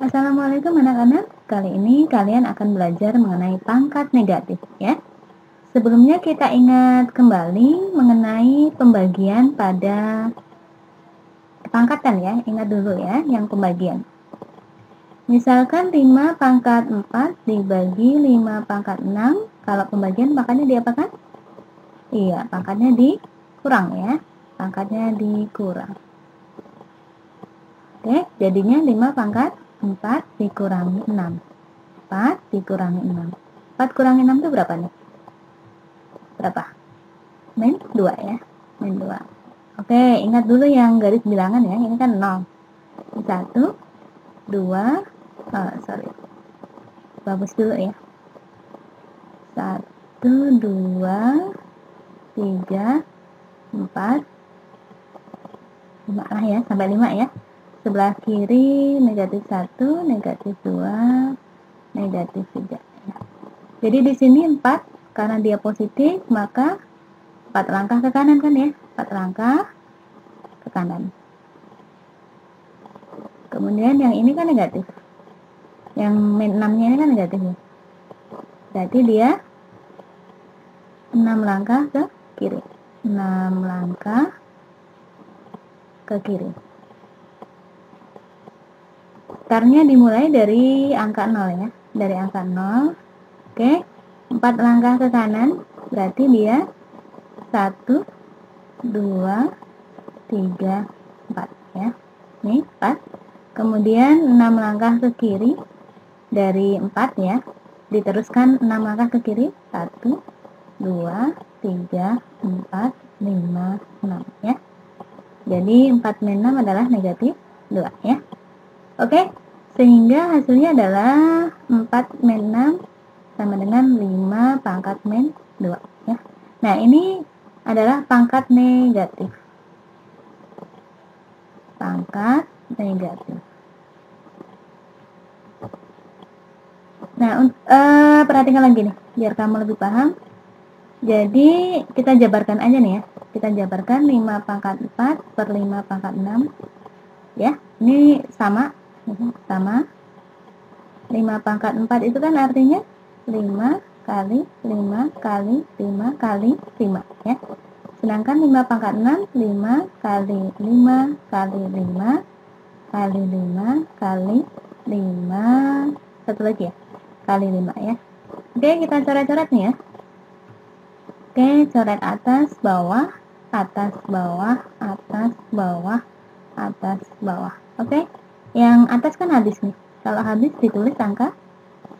Assalamualaikum anak-anak. Kali ini kalian akan belajar mengenai pangkat negatif ya. Sebelumnya kita ingat kembali mengenai pembagian pada pangkatan ya. Ingat dulu ya yang pembagian. Misalkan 5 pangkat 4 dibagi 5 pangkat 6. Kalau pembagian pangkatnya diapakan? Iya, pangkatnya dikurang ya. Pangkatnya dikurang. Oke, jadinya 5 pangkat 4 dikurangi 6. 4 dikurangi 6. 4 kurangi 6 itu berapa nih? Berapa? Min 2 ya. Min 2. Oke, ingat dulu yang garis bilangan ya. Ini kan 0. 1, 2, sorry. Bagus dulu ya. 1, 2, 3, 4, 5 lah ya. Sampai 5 ya. Sebelah kiri negatif 1, negatif 2, negatif 3. Jadi di sini 4, karena dia positif, maka 4 langkah ke kanan kan ya. 4 langkah ke kanan. Kemudian yang ini kan negatif. Yang min 6-nya ini kan negatif ya. Berarti dia 6 langkah ke kiri. 6 langkah ke kiri. Startnya dimulai dari angka 0 ya. Dari angka 0. Oke. 4 langkah ke kanan. Berarti dia 1, 2, 3, 4 ya. Nih 4. Kemudian 6 langkah ke kiri dari 4 ya. Diteruskan 6 langkah ke kiri. 1, 2, 3, 4, 5, 6 ya. Jadi 4 min 6 adalah negatif 2 ya. Oke. Sehingga hasilnya adalah 4 min 6 sama dengan 5 pangkat min 2 ya. Nah, ini adalah pangkat negatif. Pangkat negatif. Nah, perhatikan lagi nih, biar kamu lebih paham. Jadi, kita jabarkan aja nih ya. Kita jabarkan 5 pangkat 4 per 5 pangkat 6. Ya, ini sama. 5 pangkat 4 itu kan artinya 5 kali 5 kali 5 kali 5 ya. Sedangkan 5 pangkat 6, 5 kali 5 kali 5 kali 5 kali 5, satu lagi ya, kali 5 ya. Oke, kita coret-coret nih ya. Oke, coret atas, bawah, atas, bawah, atas, bawah, atas, bawah. Oke, yang atas kan habis nih. Kalau habis ditulis angka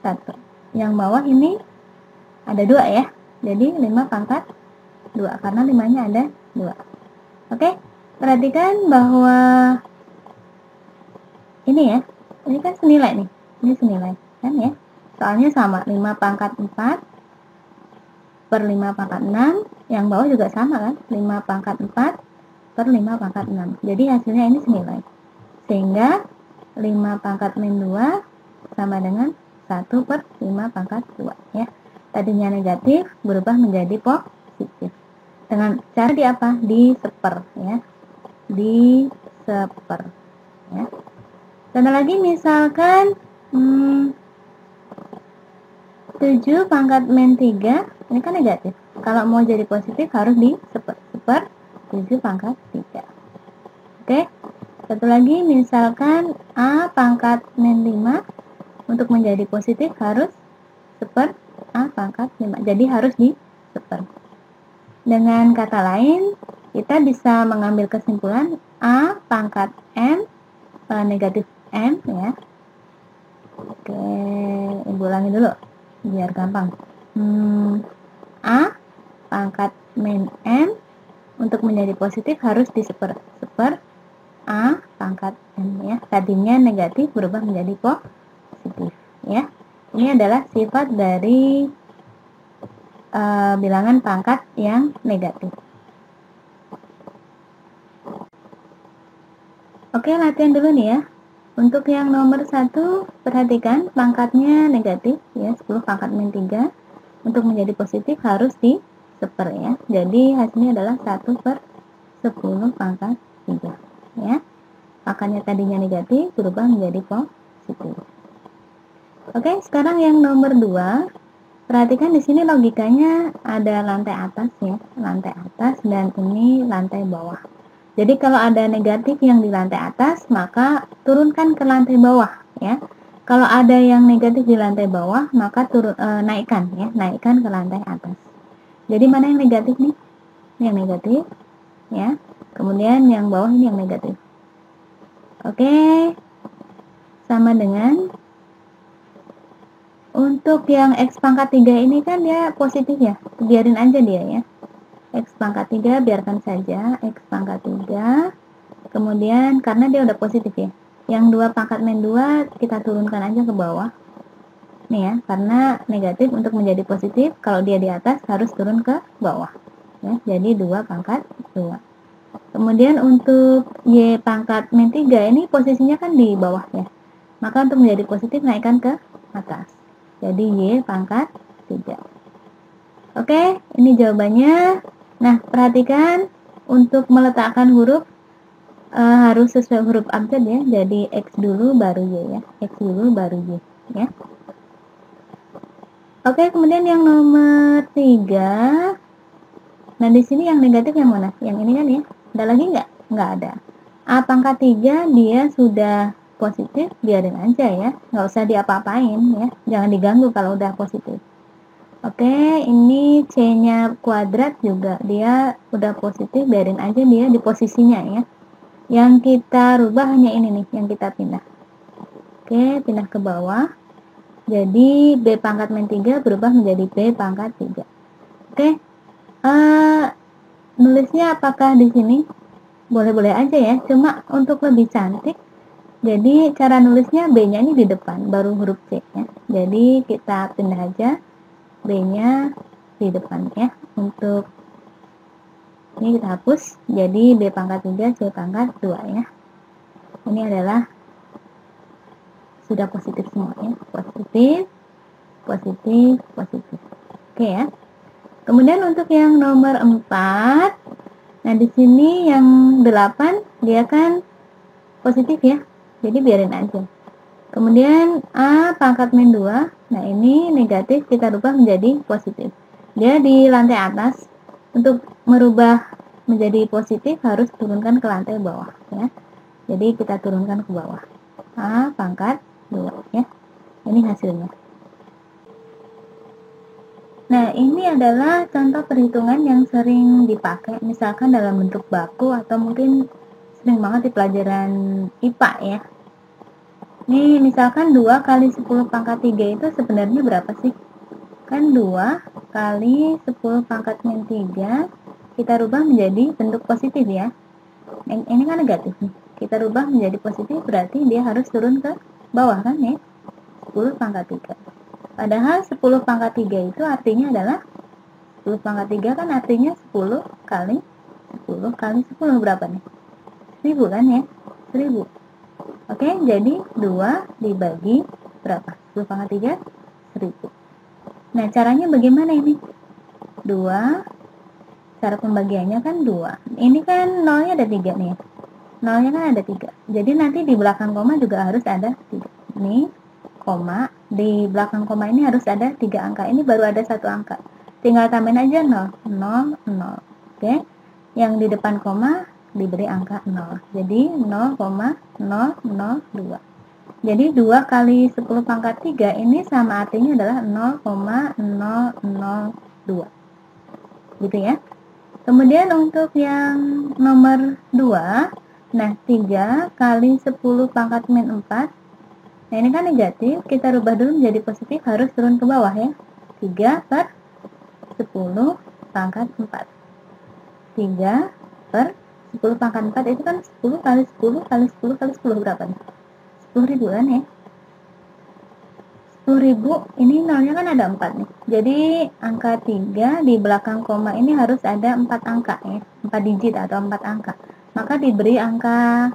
1. Yang bawah ini ada 2 ya. Jadi 5 pangkat 2 karena 5-nya ada 2. Oke, perhatikan bahwa ini ya. Ini kan senilai nih. Ini senilai kan ya. Soalnya sama 5 pangkat 4 per 5 pangkat 6. Yang bawah juga sama kan. 5 pangkat 4 per 5 pangkat 6. Jadi hasilnya ini senilai. Sehingga 5 pangkat min 2 sama dengan 1 per 5 pangkat 2 ya. Tadinya negatif berubah menjadi positif. Dengan cara di apa? Diseper ya. Diseper ya. Contoh lagi misalkan 7 pangkat min 3 ini kan negatif. Kalau mau jadi positif harus diseper. Seper 7 pangkat 3. Oke. Satu lagi misalkan A pangkat min 5 untuk menjadi positif harus seper A pangkat 5. Jadi harus diseper. Dengan kata lain, kita bisa mengambil kesimpulan A pangkat M negatif M ya. Oke, ibu ulangi dulu biar gampang. A pangkat min M untuk menjadi positif harus diseper. Seper A pangkat M ya. Tadinya negatif berubah menjadi positif ya. Ini adalah sifat dari bilangan pangkat yang negatif. Oke, latihan dulu nih ya. Untuk yang nomor 1, perhatikan pangkatnya negatif ya, 10 pangkat min 3. Untuk menjadi positif harus diseper ya. Jadi hasilnya adalah 1 per 10 pangkat 3 ya. Makanya tadinya negatif berubah menjadi positif. positif. Oke, sekarang yang nomor 2. Perhatikan di sini logikanya ada lantai atas ya, lantai atas dan ini lantai bawah. Jadi kalau ada negatif yang di lantai atas, maka turunkan ke lantai bawah ya. Kalau ada yang negatif di lantai bawah, maka naikkan ya, naikkan ke lantai atas. Jadi mana yang negatif nih? Yang negatif ya. Kemudian yang bawah ini yang negatif. Oke. Sama dengan untuk yang X pangkat 3 ini kan dia positif ya, biarin aja dia ya. X pangkat 3 biarkan saja, X pangkat 3. Kemudian karena dia udah positif ya, yang 2 pangkat min 2 kita turunkan aja ke bawah. Nih ya, karena negatif untuk menjadi positif, kalau dia di atas harus turun ke bawah. Ya, jadi 2 pangkat 2. Kemudian untuk Y pangkat min 3 ini posisinya kan di bawah ya. Maka untuk menjadi positif naikkan ke atas. Jadi Y pangkat 3. Oke, ini jawabannya. Nah, perhatikan untuk meletakkan huruf harus sesuai huruf abjad ya. Jadi X dulu baru Y ya. X dulu baru Y ya. Oke, kemudian yang nomor 3. Nah, di sini yang negatif yang mana? Yang ini kan ya. Ada lagi nggak? Nggak ada. A pangkat 3 dia sudah positif, biarin aja ya, nggak usah diapa-apain ya, jangan diganggu kalau udah positif. Oke, ini C-nya kuadrat juga dia udah positif, biarin aja dia di posisinya ya. Yang kita rubah hanya ini nih, yang kita pindah. Oke, pindah ke bawah. Jadi B pangkat min 3 berubah menjadi B pangkat 3. Oke, nulisnya apakah di sini? Boleh-boleh aja ya, cuma untuk lebih cantik, jadi cara nulisnya B-nya ini di depan, baru huruf C ya. Jadi kita pindah aja B-nya di depan ya. Untuk ini kita hapus, jadi B pangkat 3, C pangkat 2 ya. Ini adalah sudah positif semua ya. Positif, positif, positif. Oke ya. Kemudian untuk yang nomor 4, nah di sini yang 8 dia kan positif ya. Jadi biarin aja. Kemudian A pangkat min 2, nah ini negatif kita rubah menjadi positif. Dia di lantai atas, untuk merubah menjadi positif harus turunkan ke lantai bawah ya. Jadi kita turunkan ke bawah. A pangkat 2 ya. Ini hasilnya. Nah, ini adalah contoh perhitungan yang sering dipakai misalkan dalam bentuk baku atau mungkin sering banget di pelajaran IPA ya. Nih, misalkan 2 kali 10 pangkat 3 itu sebenarnya berapa sih? Kan 2 kali 10 pangkat min 3 kita rubah menjadi bentuk positif ya. Ini kan negatif nih. Kita rubah menjadi positif berarti dia harus turun ke bawah kan ya. 10 pangkat 3. Padahal 10 pangkat 3 itu artinya adalah 10 pangkat 3 kan artinya 10 kali 10 kali 10 berapa nih? 1000 kan ya? 1000. Oke, jadi 2 dibagi berapa? 10 pangkat 3, 1000. Nah, caranya bagaimana ini? 2, cara pembagiannya kan 2. Ini kan nolnya ada 3 nih. Nolnya kan ada 3. Jadi nanti di belakang koma juga harus ada 3. Ini, koma. Di belakang koma ini harus ada 3 angka. Ini baru ada 1 angka. Tinggal tambahin aja 0. 0, 0. Oke. Yang di depan koma diberi angka 0. Jadi 0,002. Jadi 2 kali 10 pangkat 3 ini sama artinya adalah 0,002. Gitu ya. Kemudian untuk yang nomor 2, nah 3 kali 10 pangkat min 4. Nah ini kan negatif, kita rubah dulu menjadi positif, harus turun ke bawah ya. 3 per 10 pangkat 4. 3 per 10 pangkat 4 itu kan 10 kali 10 kali 10 kali 10 berapa nih? 10.000 kan ya. 10.000 ini nolnya kan ada 4 nih. Jadi angka 3 di belakang koma ini harus ada 4 angka ya. 4 digit atau 4 angka. Maka diberi angka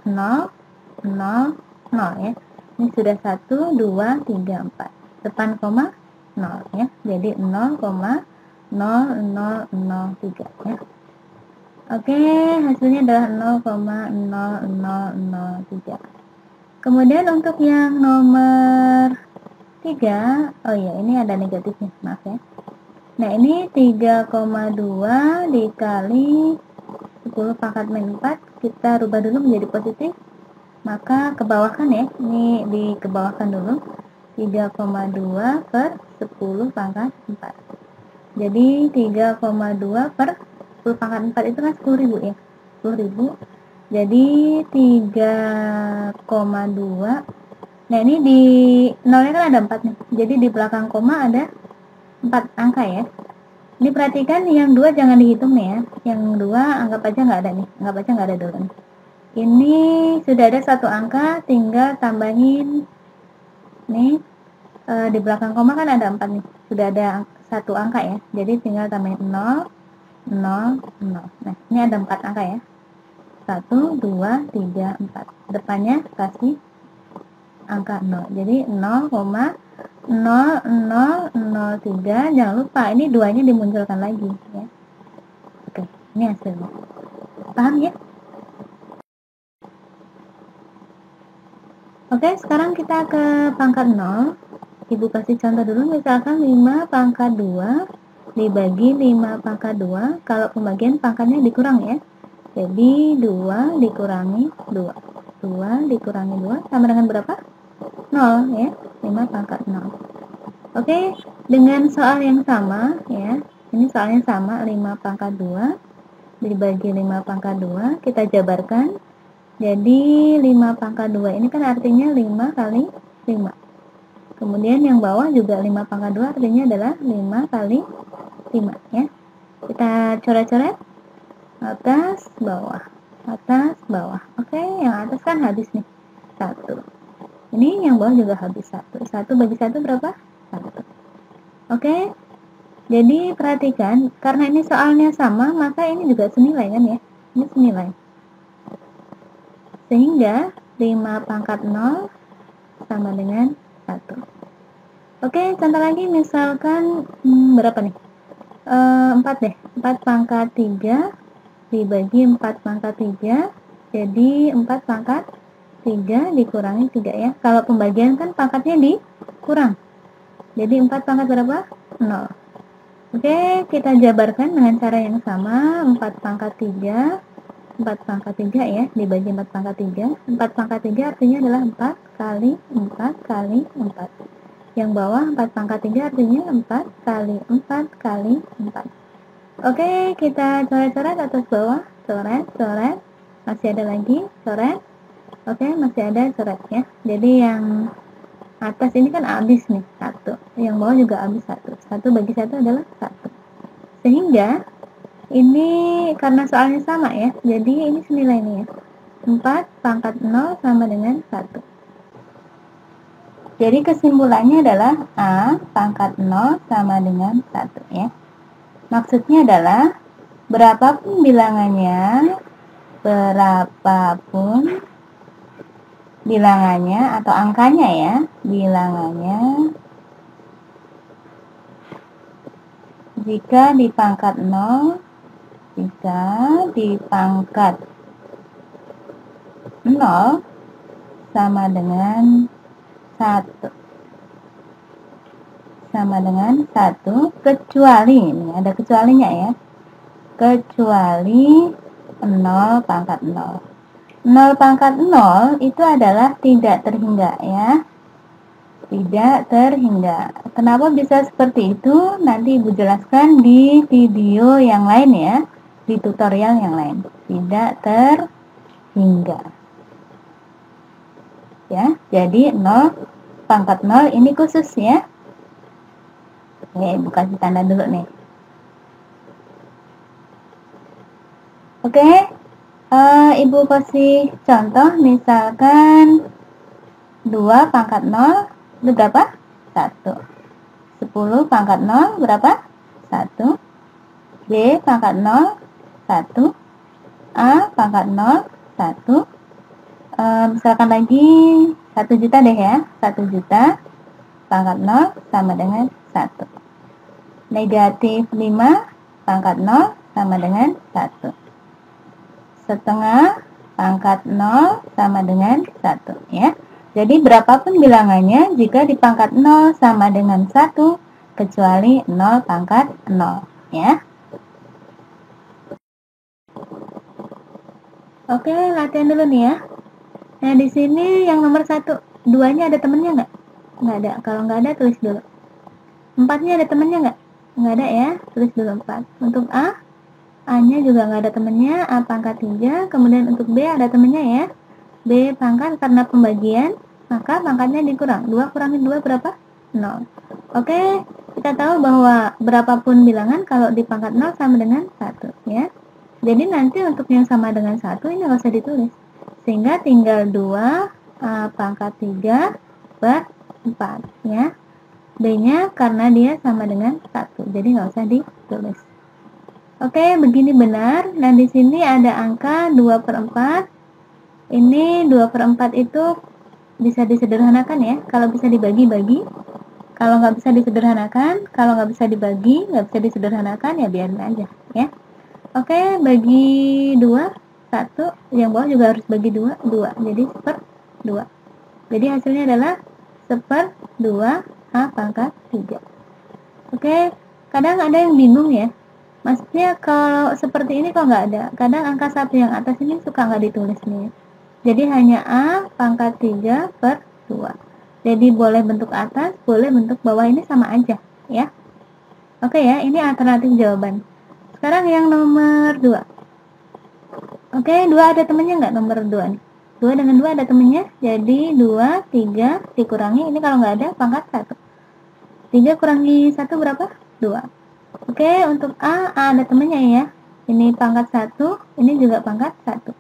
0, 0, 0 ya. Ini sudah 1, 2, 3, 4. Depan koma 0 ya. Jadi 0,0003 ya. Oke, hasilnya adalah 0,0003. Kemudian untuk yang nomor 3, oh iya ini ada negatifnya, maaf ya. Nah ini 3,2 dikali 10 pangkat min 4, kita rubah dulu menjadi positif, maka kebawahkan ya, ini dikebawahkan dulu, 3,2 per 10 pangkat 4. Jadi 3,2 per 10 pangkat 4 itu kan 10.000 ya, 10.000. Jadi 3,2. Nah ini di nolnya kan ada 4 nih, jadi di belakang koma ada 4 angka ya. Ini perhatikan yang 2 jangan dihitung nih ya, yang 2 anggap aja nggak ada nih, anggap aja nggak ada dulu nih. Ini sudah ada 1 angka, tinggal tambahin nih, di belakang koma kan ada 4 nih, sudah ada 1 angka ya, jadi tinggal tambahin 0, 0, 0. Nah ini ada 4 angka ya, 1, 2, 3, 4, depannya kasih angka 0, jadi 0,0003. Jangan lupa ini 2 nya dimunculkan lagi ya. Oke, ini hasilnya, paham ya? Oke, sekarang kita ke pangkat 0. Ibu kasih contoh dulu, misalkan 5 pangkat 2 dibagi 5 pangkat 2, kalau pembagian pangkatnya dikurang ya, jadi 2 dikurangi 2, 2 dikurangi 2 sama dengan berapa? 0 ya, 5 pangkat 0. Oke, dengan soal yang sama ya, ini soalnya sama, 5 pangkat 2 dibagi 5 pangkat 2, kita jabarkan. Jadi 5 pangkat 2 ini kan artinya 5 kali 5. Kemudian yang bawah juga 5 pangkat 2 artinya adalah 5 kali 5 ya. Kita coret-coret, atas, bawah, atas, bawah. Oke, yang atas kan habis nih, 1. Ini yang bawah juga habis 1. 1 bagi 1 berapa? 1. Oke, jadi perhatikan, karena ini soalnya sama, maka ini juga senilai kan ya, ini senilai. Sehingga 5 pangkat 0 sama dengan 1. Oke, contoh lagi misalkan berapa nih? 4 deh. 4 pangkat 3 dibagi 4 pangkat 3, jadi 4 pangkat 3 dikurangi 3 ya. Kalau pembagian kan pangkatnya dikurang. Jadi 4 pangkat berapa? 0. Oke, kita jabarkan dengan cara yang sama. 4 pangkat 3 ya, dibagi 4 pangkat 3. 4 pangkat 3 artinya adalah 4 kali 4 kali 4. Yang bawah 4 pangkat 3 artinya 4 kali 4 kali 4. Oke, kita coret-coret atas bawah, coret, coret. Masih ada lagi, coret. Oke, masih ada coret ya. Jadi yang atas ini kan habis nih, 1. Yang bawah juga habis 1. 1 bagi 1 adalah 1. Sehingga ini karena soalnya sama ya, jadi ini senilai nih ya, 4 pangkat 0 sama dengan 1. Jadi kesimpulannya adalah A pangkat 0 sama dengan 1 ya. Maksudnya adalah berapapun bilangannya atau angkanya ya, bilangannya jika dipangkat 0 sama dengan 1 kecuali, ini ada kecualinya ya, kecuali 0 pangkat 0. 0 pangkat 0 itu adalah tidak terhingga ya, tidak terhingga. Kenapa bisa seperti itu? Nanti Ibu jelaskan di video yang lain ya, di tutorial yang lain. Tidak terhingga ya, jadi 0 pangkat 0 ini khusus ya. Oke, Ibu kasih tanda dulu nih. Oke, Ibu kasih contoh, misalkan 2 pangkat 0 itu berapa? 1. 10 pangkat 0 berapa? 1. B pangkat 0 1. A pangkat 0 1. Misalkan lagi 1 juta deh ya, 1 juta pangkat 0 sama dengan 1. Negatif 5 pangkat 0 sama dengan 1. Setengah pangkat 0 sama dengan 1 ya. Jadi berapapun bilangannya jika dipangkat 0 sama dengan 1 kecuali 0 pangkat 0 ya. Oke, latihan dulu nih ya. Nah, di sini yang nomor 1, 2-nya ada temennya nggak? Nggak ada. Kalau nggak ada, tulis dulu. 4-nya ada temennya nggak? Nggak ada ya, tulis dulu 4. Untuk A-nya juga nggak ada temennya, A pangkat 3. Kemudian untuk B ada temennya ya. B pangkat karena pembagian, maka pangkatnya dikurang. 2 kurangi 2 berapa? 0. Oke, kita tahu bahwa berapapun bilangan kalau dipangkat 0 sama dengan 1 ya. Jadi nanti untuk yang sama dengan 1 ini nggak usah ditulis. Sehingga tinggal 2 pangkat 3 per 4 ya. B-nya karena dia sama dengan 1, jadi nggak usah ditulis. Oke, begini benar. Dan di sini ada angka 2 per 4. Ini 2 per 4 itu bisa disederhanakan ya. Kalau bisa dibagi-bagi. Kalau nggak bisa disederhanakan, kalau nggak bisa dibagi, nggak bisa disederhanakan, ya biarin aja ya. Oke, bagi 2, 1. Yang bawah juga harus bagi 2, 2. Jadi per 2. Jadi hasilnya adalah 1/2 A pangkat 3. Oke, kadang ada yang bingung ya. Maksudnya kalau seperti ini kok nggak ada. Kadang angka 1 yang atas ini suka nggak ditulis nih. Jadi hanya A pangkat 3 per 2. Jadi boleh bentuk atas, boleh bentuk bawah, ini sama aja ya. Oke ya, ini alternatif jawaban. Sekarang yang nomor 2. Oke, 2 ada temennya nggak nomor 2 nih? 2 dengan 2 ada temennya, jadi 2, 3 dikurangi, ini kalau nggak ada pangkat 1. 3 kurangi 1 berapa? 2. Oke, untuk A ada temennya ya. Ini pangkat 1, ini juga pangkat 1.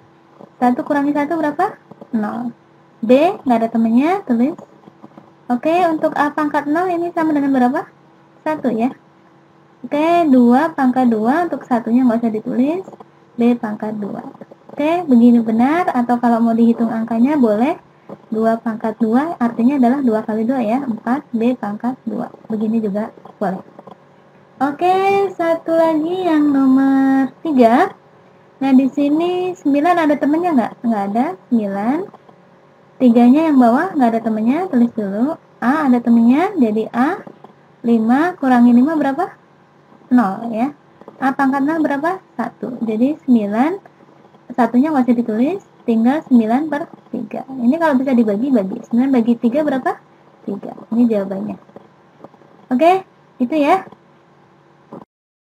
1 kurangi 1 berapa? 0. B nggak ada temennya, tulis. Oke, untuk A pangkat 0 ini sama dengan berapa? 1 ya. Oke, 2 pangkat 2, untuk satunya nggak usah ditulis. B pangkat 2. Oke, begini benar, atau kalau mau dihitung angkanya boleh 2 pangkat 2 artinya adalah 2 kali 2 ya, 4, B pangkat 2. Begini juga boleh. Oke, satu lagi yang nomor 3. Nah, di sini 9 ada temennya nggak? Nggak ada, 9. 3-nya yang bawah nggak ada temennya, tulis dulu. A ada temennya, jadi A 5 kurangi 5 berapa? 0 ya. A pangkat 0 berapa? 1. Jadi 9, satunya nggak usah ditulis, tinggal 9 per 3. Ini kalau bisa dibagi-bagi. 9 bagi 3 berapa? 3. Ini jawabannya. Oke, itu ya.